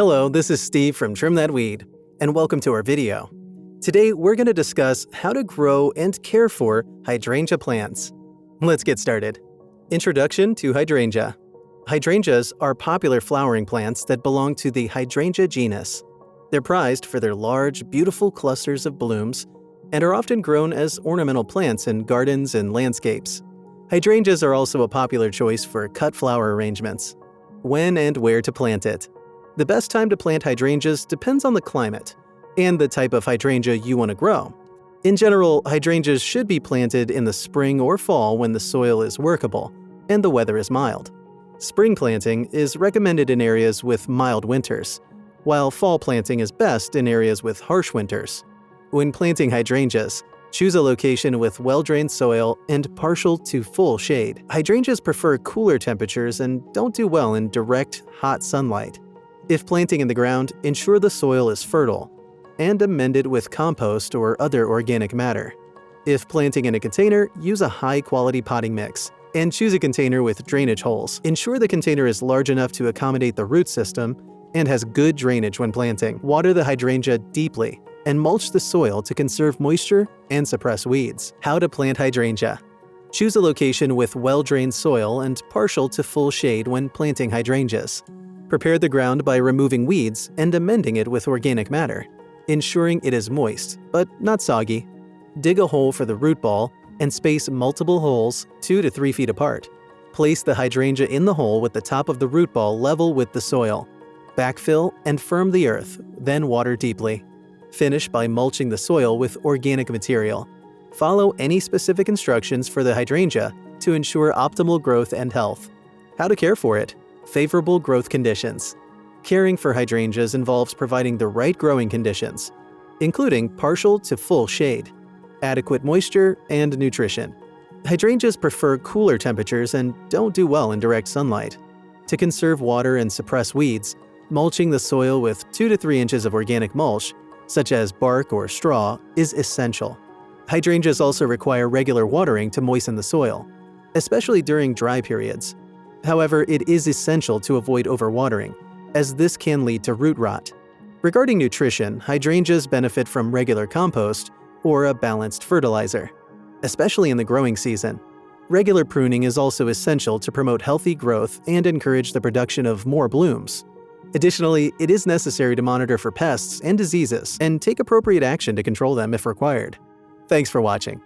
Hello, this is Steve from Trim That Weed, and welcome to our video. Today we're going to discuss how to grow and care for hydrangea plants. Let's get started. Introduction to hydrangea. Hydrangeas are popular flowering plants that belong to the Hydrangea genus. They're prized for their large, beautiful clusters of blooms and are often grown as ornamental plants in gardens and landscapes. Hydrangeas are also a popular choice for cut flower arrangements. When and where to plant it. The best time to plant hydrangeas depends on the climate and the type of hydrangea you want to grow. In general, hydrangeas should be planted in the spring or fall when the soil is workable and the weather is mild. Spring planting is recommended in areas with mild winters, while fall planting is best in areas with harsh winters. When planting hydrangeas, choose a location with well-drained soil and partial to full shade. Hydrangeas prefer cooler temperatures and don't do well in direct, hot sunlight. If planting in the ground, ensure the soil is fertile and amend it with compost or other organic matter. If planting in a container, use a high-quality potting mix and choose a container with drainage holes. Ensure the container is large enough to accommodate the root system and has good drainage when planting. Water the hydrangea deeply and mulch the soil to conserve moisture and suppress weeds. How to plant hydrangea. Choose a location with well-drained soil and partial to full shade when planting hydrangeas. Prepare the ground by removing weeds and amending it with organic matter, ensuring it is moist, but not soggy. Dig a hole for the root ball and space multiple holes 2 to 3 feet apart. Place the hydrangea in the hole with the top of the root ball level with the soil. Backfill and firm the earth, then water deeply. Finish by mulching the soil with organic material. Follow any specific instructions for the hydrangea to ensure optimal growth and health. How to care for it. Favorable growth conditions. Caring for hydrangeas involves providing the right growing conditions, including partial to full shade, adequate moisture, and nutrition. Hydrangeas prefer cooler temperatures and don't do well in direct sunlight. To conserve water and suppress weeds, mulching the soil with 2 to 3 inches of organic mulch, such as bark or straw, is essential. Hydrangeas also require regular watering to moisten the soil, especially during dry periods. However, it is essential to avoid overwatering, as this can lead to root rot. Regarding nutrition, hydrangeas benefit from regular compost or a balanced fertilizer, especially in the growing season. Regular pruning is also essential to promote healthy growth and encourage the production of more blooms. Additionally, it is necessary to monitor for pests and diseases and take appropriate action to control them if required. Thanks for watching.